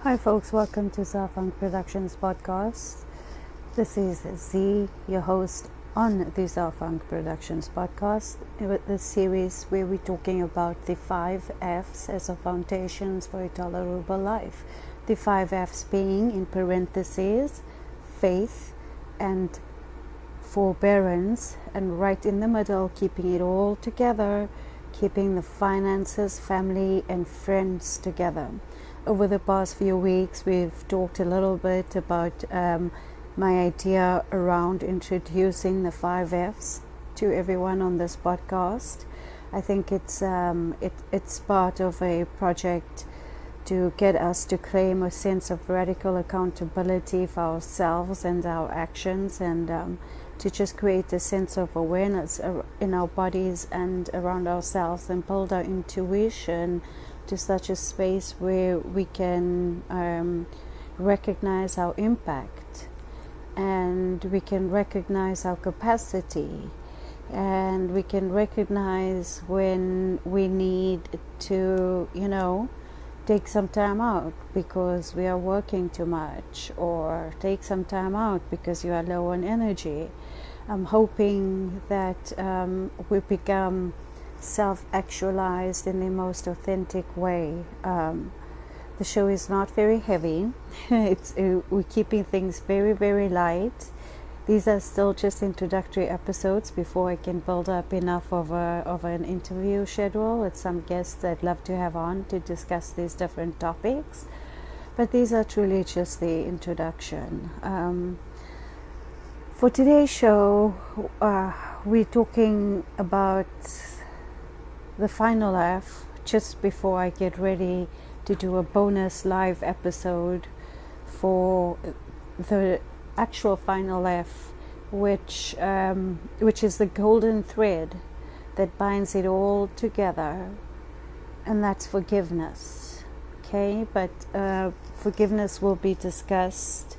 Hi folks, welcome to Zafang Productions podcast. This is Z, your host on the Zafang Productions podcast. With this series where we're talking about the 5 F's as a foundations for a tolerable life. The 5 F's being, in parentheses, faith and forbearance, and right in the middle, keeping it all together, keeping the finances, family and friends together. Over the past few weeks, we've talked a little bit about my idea around introducing the 5 F's to everyone on this podcast. I think it's part of a project to get us to claim a sense of radical accountability for ourselves and our actions, and to just create a sense of awareness in our bodies and around ourselves, and build our intuition to such a space where we can recognize our impact, and we can recognize our capacity, and we can recognize when we need to, take some time out because we are working too much, or take some time out because you are low on energy. I'm hoping that we become self-actualized in the most authentic way. The show is not very heavy. We're keeping things very, very light. These are still just introductory episodes before I can build up enough of an interview schedule with some guests I'd love to have on to discuss these different topics. But these are truly just the introduction. For today's show, we're talking about the final F just before I get ready to do a bonus live episode for the actual final F, which is the golden thread that binds it all together, and that's forgiveness. Okay, but forgiveness will be discussed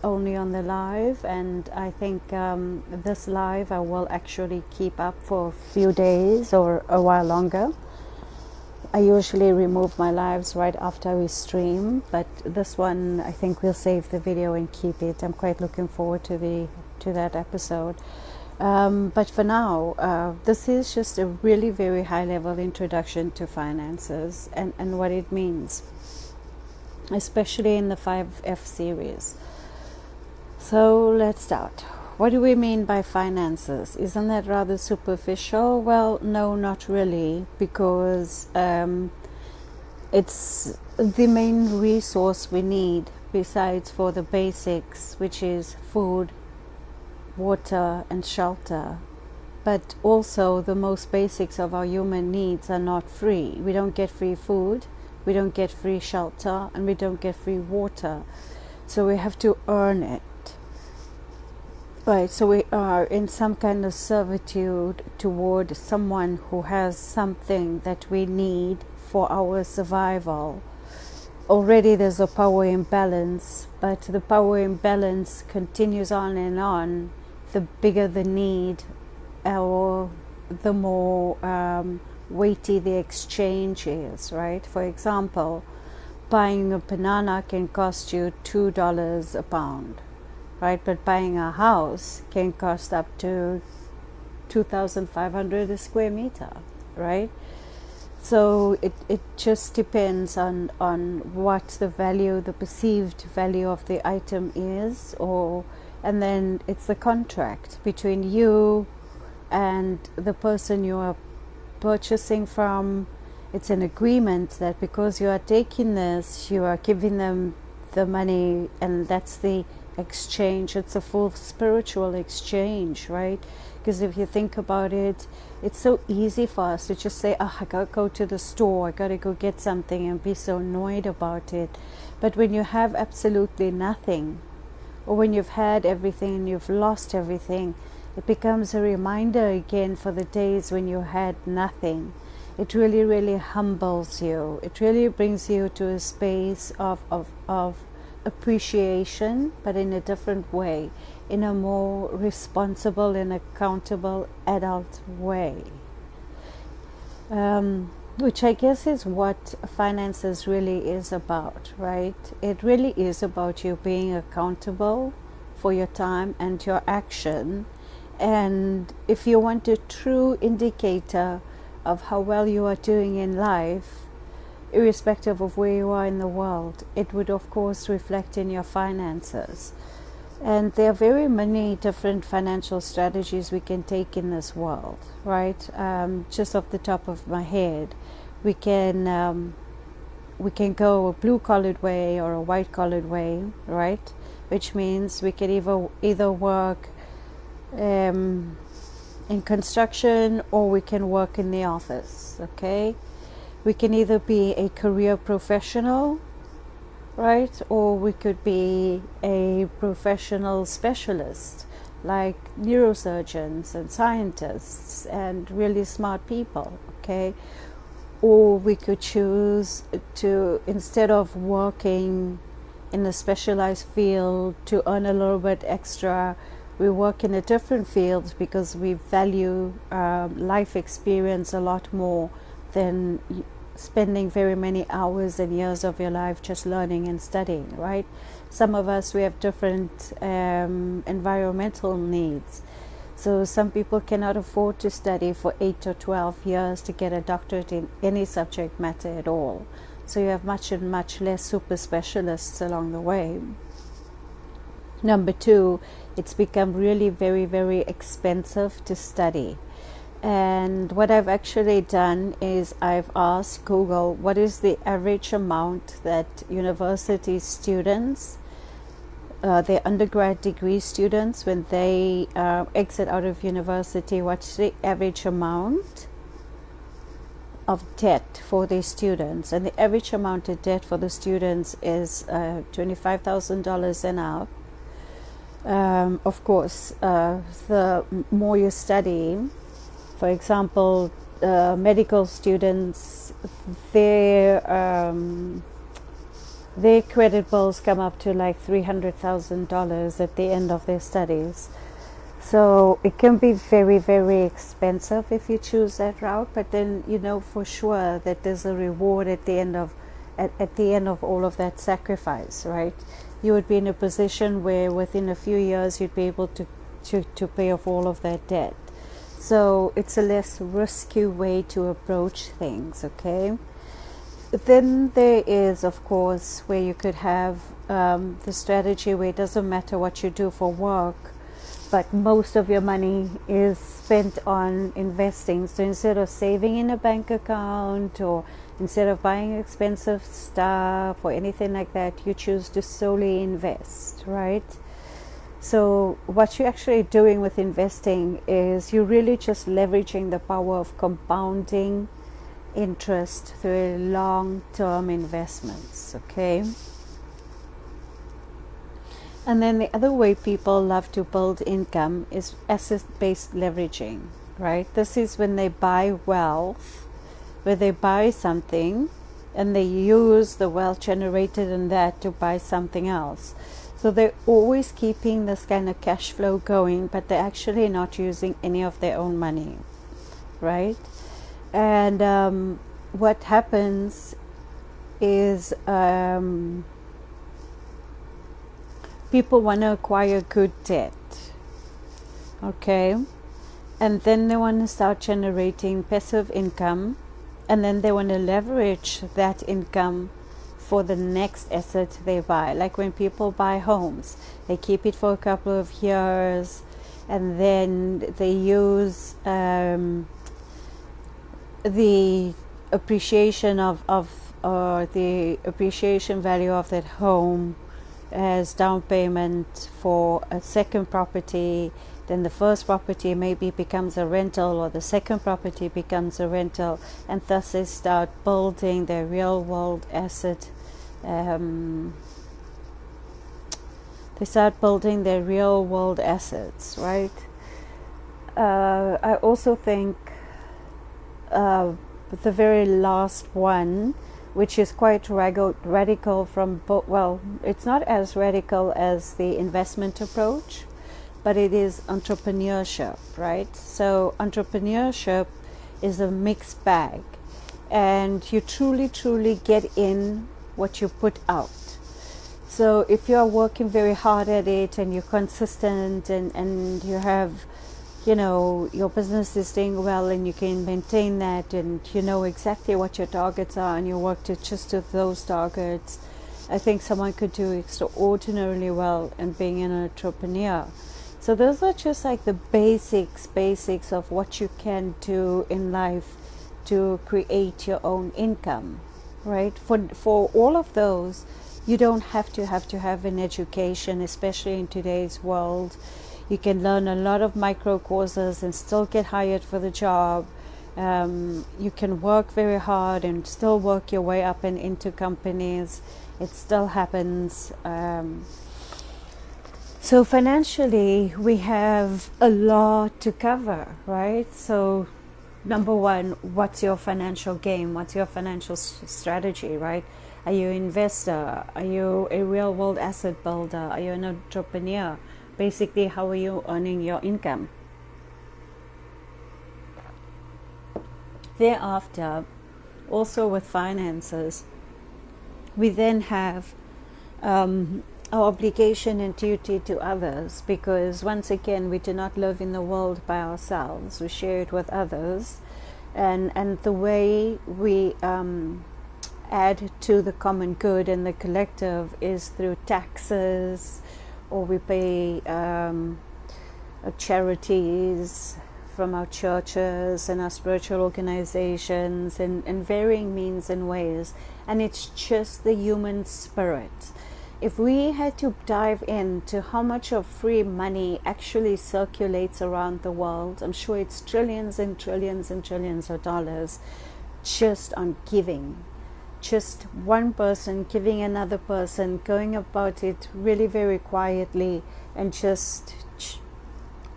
only on the live, and I think this live I will actually keep up for a few days or a while longer. I usually remove my lives right after we stream, but this one I think we'll save the video and keep it. I'm quite looking forward to that episode. But for now, this is just a really very high level introduction to finances and what it means, especially in the 5F series. So let's start. What do we mean by finances? Isn't that rather superficial? Well, no, not really, because it's the main resource we need besides for the basics, which is food, water and shelter. But also the most basics of our human needs are not free. We don't get free food, we don't get free shelter, and we don't get free water. So we have to earn it. Right, so we are in some kind of servitude toward someone who has something that we need for our survival. Already there's a power imbalance, but the power imbalance continues on and on. The bigger the need, or the more weighty the exchange is, right? For example, buying a banana can cost you $2 a pound. Right, but buying a house can cost up to 2,500 a square meter, right? So it just depends on what the value, the perceived value of the item is, and then it's the contract between you and the person you are purchasing from. It's an agreement that because you are taking this, you are giving them the money, and that's the exchange. It's a full spiritual exchange, right? Because if you think about it, it's so easy for us to just say, I gotta go to the store, I gotta go get something, and be so annoyed about it. But when you have absolutely nothing, or when you've had everything and you've lost everything, it becomes a reminder again for the days when you had nothing. It really, really humbles you. It really brings you to a space of appreciation, but in a different way, in a more responsible and accountable adult way. which I guess is what finances really is about, right? It really is about you being accountable for your time and your action. And if you want a true indicator of how well you are doing in life, irrespective of where you are in the world, it would of course reflect in your finances. And there are very many different financial strategies we can take in this world, right? Just off the top of my head, we can go a blue-collared way or a white-collared way, right? Which means we can either work in construction or we can work in the office, okay? We can either be a career professional, right, or we could be a professional specialist like neurosurgeons and scientists and really smart people, okay? Or we could choose to, instead of working in a specialized field to earn a little bit extra, we work in a different field because we value life experience a lot more than spending very many hours and years of your life just learning and studying, right? Some of us, we have different environmental needs. So some people cannot afford to study for 8 or 12 years to get a doctorate in any subject matter at all. So you have much and much less super specialists along the way. Number two, it's become really very, very expensive to study. And what I've actually done is I've asked Google what is the average amount that university students, their undergrad degree students, when they exit out of university, what's the average amount of debt for the students? And the average amount of debt for the students is $25,000 and up. Of course, the more you study, for example, medical students, their credit bills come up to like $300,000 at the end of their studies. So it can be very, very expensive if you choose that route, but then you know for sure that there's a reward at the end of all of that sacrifice, right? You would be in a position where within a few years you'd be able to pay off all of that debt. So it's a less risky way to approach things, okay? Then there is, of course, where you could have the strategy where it doesn't matter what you do for work, but most of your money is spent on investing. So instead of saving in a bank account or instead of buying expensive stuff or anything like that, you choose to solely invest, right? So what you're actually doing with investing is you're really just leveraging the power of compounding interest through long-term investments, okay? And then the other way people love to build income is asset-based leveraging, right? This is when they buy wealth, where they buy something and they use the wealth generated in that to buy something else. So they're always keeping this kind of cash flow going, but they're actually not using any of their own money, right? And what happens is people want to acquire good debt, okay? And then they want to start generating passive income, and then they want to leverage that income for the next asset they buy. Like when people buy homes, they keep it for a couple of years, and then they use the appreciation the appreciation value of that home as down payment for a second property. Then the first property maybe becomes a rental, or the second property becomes a rental, and thus they start building their real world asset. They start building their real world assets, right? I also think the very last one, which is quite radical from well, it's not as radical as the investment approach, but it is entrepreneurship, right? So entrepreneurship is a mixed bag. and you truly get in what you put out. So if you're working very hard at it and you're consistent, and you have, your business is doing well and you can maintain that, and you know exactly what your targets are and you work to just to those targets, I think someone could do extraordinarily well in being an entrepreneur. So those are just like the basics of what you can do in life to create your own income, right? For all of those, you don't have to have an education, especially in today's world. You can learn a lot of micro courses and still get hired for the job. You can work very hard and still work your way up and into companies. It still happens. So financially, we have a lot to cover, right? So number one, what's your financial game? What's your financial strategy, right? Are you an investor? Are you a real world asset builder? Are you an entrepreneur? Basically, how are you earning your income? Thereafter, also with finances, we then have our obligation and duty to others, because once again, we do not live in the world by ourselves. We share it with others, and the way we add to the common good and the collective is through taxes, or we pay charities from our churches and our spiritual organizations in varying means and ways. And it's just the human spirit. If we had to dive into how much of free money actually circulates around the world, I'm sure it's trillions and trillions and trillions of dollars just on giving. Just one person giving another person, going about it really very quietly, and just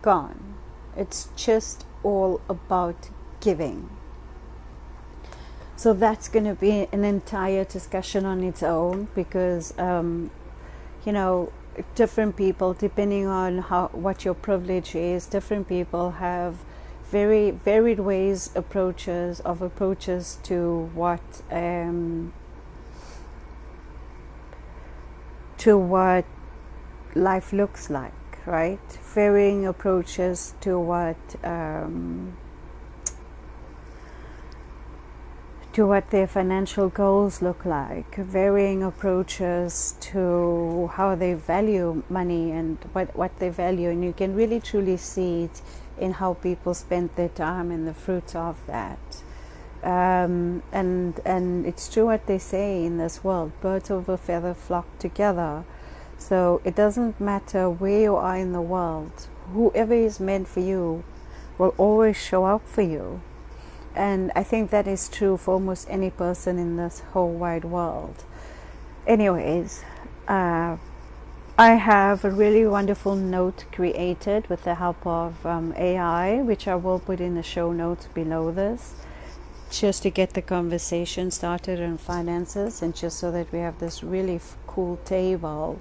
gone. It's just all about giving. So that's going to be an entire discussion on its own, because different people, depending on what your privilege is, different people have very varied approaches to what life looks like, right? Varying approaches to what their financial goals look like, varying approaches to how they value money and what they value, and you can really truly see it in how people spend their time and the fruits of that. And it's true what they say in this world: birds of a feather flock together. So it doesn't matter where you are in the world, whoever is meant for you will always show up for you. And I think that is true for almost any person in this whole wide world. Anyways, I have a really wonderful note created with the help of AI, which I will put in the show notes below this, just to get the conversation started on finances, and just so that we have this really cool table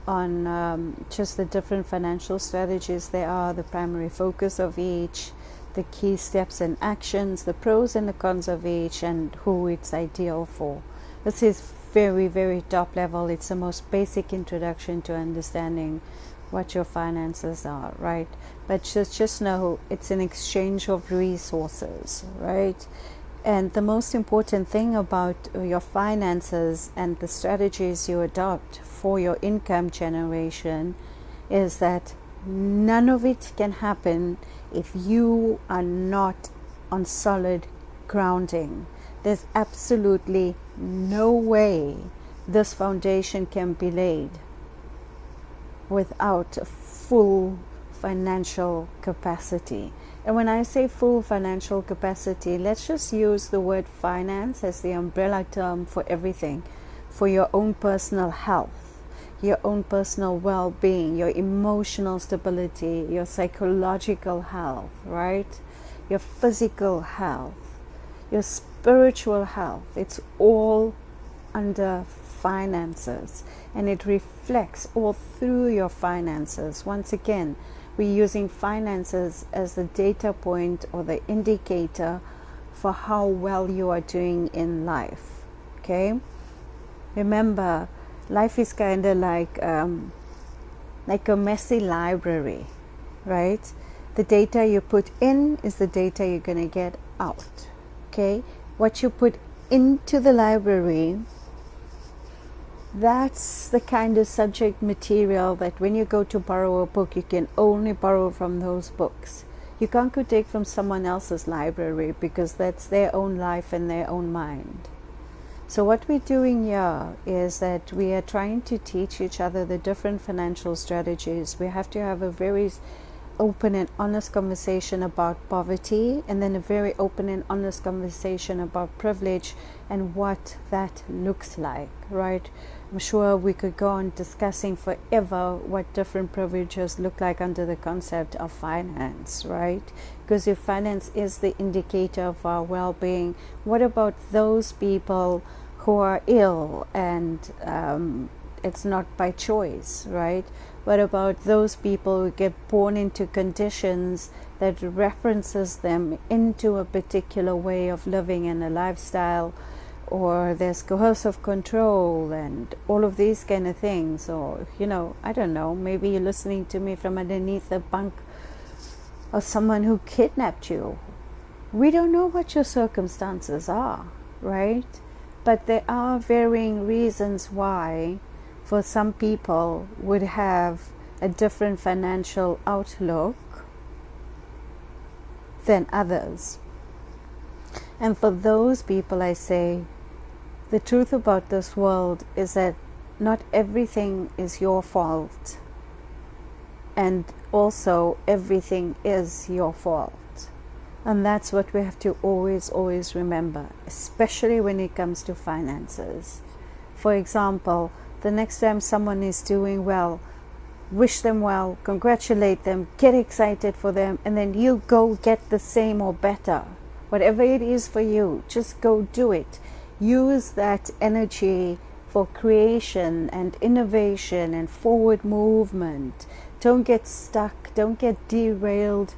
on just the different financial strategies there are, the primary focus of each, the key steps and actions, the pros and the cons of each, and who it's ideal for. This is very, very top level. It's the most basic introduction to understanding what your finances are, right? But just know it's an exchange of resources, right? And the most important thing about your finances and the strategies you adopt for your income generation is that none of it can happen if you are not on solid grounding. There's absolutely no way this foundation can be laid without full financial capacity. And when I say full financial capacity, let's just use the word finance as the umbrella term for everything, for your own personal health, your own personal well-being, your emotional stability, your psychological health, right? Your physical health, your spiritual health. It's all under finances, and it reflects all through your finances. Once again, we're using finances as the data point or the indicator for how well you are doing in life. Okay? Remember, life is kind of like a messy library, right? The data you put in is the data you're going to get out. Okay? What you put into the library, that's the kind of subject material that when you go to borrow a book, you can only borrow from those books. You can't go take from someone else's library because that's their own life and their own mind. So what we're doing here is that we are trying to teach each other the different financial strategies. We have to have a very open and honest conversation about poverty, and then a very open and honest conversation about privilege and what that looks like, right? I'm sure we could go on discussing forever what different privileges look like under the concept of finance, right? Because if finance is the indicator of our well-being, what about those people who are ill and it's not by choice, right? What about those people who get born into conditions that references them into a particular way of living and a lifestyle, or there's coercive control and all of these kind of things, or, I don't know, maybe you're listening to me from underneath the bunk of someone who kidnapped you. We don't know what your circumstances are, right? But there are varying reasons why for some people would have a different financial outlook than others. And for those people, I say, the truth about this world is that not everything is your fault, and also everything is your fault. And that's what we have to always remember, especially when it comes to finances. For example, the next time someone is doing well, wish them well, congratulate them, get excited for them, and then you go get the same or better. Whatever it is for you, just go do it. Use that energy for creation and innovation and forward movement. Don't get stuck, don't get derailed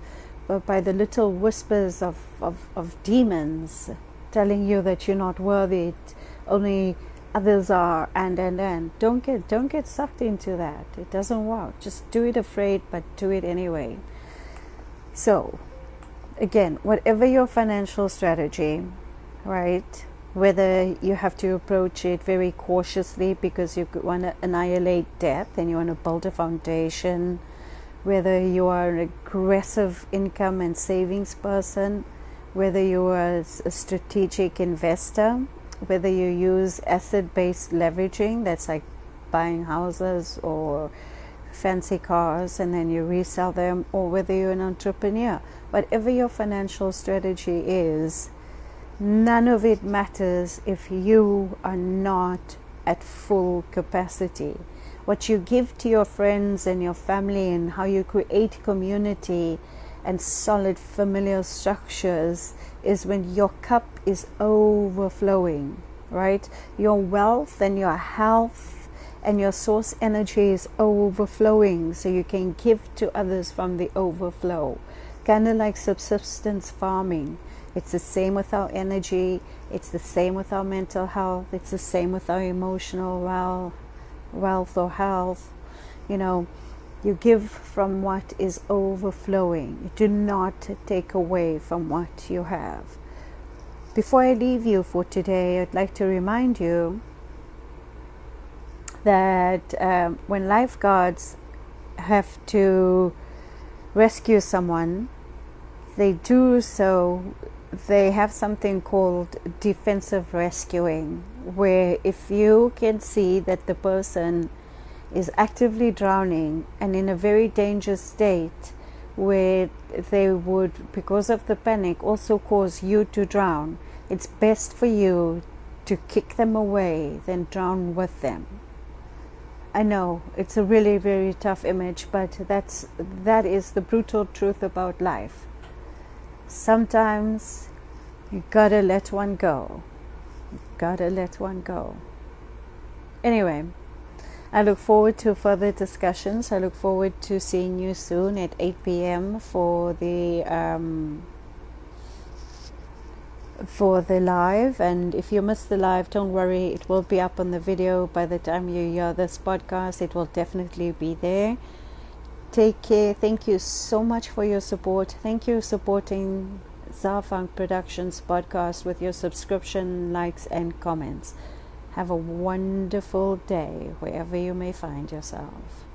by the little whispers of demons telling you that you're not worthy, only others are, and don't get sucked into that. It doesn't work. Just do it afraid, but do it anyway. So again, whatever your financial strategy, right, whether you have to approach it very cautiously because you want to annihilate debt and you want to build a foundation, whether you are an aggressive income and savings person, whether you are a strategic investor, whether you use asset-based leveraging, that's like buying houses or fancy cars and then you resell them, or whether you're an entrepreneur, whatever your financial strategy is, none of it matters if you are not at full capacity. What you give to your friends and your family and how you create community and solid familiar structures is when your cup is overflowing, right? Your wealth and your health and your source energy is overflowing, so you can give to others from the overflow. Kind of like subsistence farming. It's the same with our energy, it's the same with our mental health, it's the same with our emotional wealth or health. You give from what is overflowing. You do not take away from what you have. Before I leave you for today, I'd like to remind you that when lifeguards have to rescue someone, they do so, they have something called defensive rescuing, where if you can see that the person is actively drowning and in a very dangerous state where they would, because of the panic, also cause you to drown, it's best for you to kick them away than drown with them. I know it's a really very tough image, but that is the brutal truth about life. Sometimes you gotta let one go. Anyway, I look forward to further discussions. I look forward to seeing you soon at 8 p.m. for the for the live. And if you missed the live, don't worry, it will be up on the video by the time you hear this podcast. It will definitely be there. Take care. Thank you so much for your support. Thank you supporting Zafunk Productions podcast with your subscription, likes and comments. Have a wonderful day wherever you may find yourself.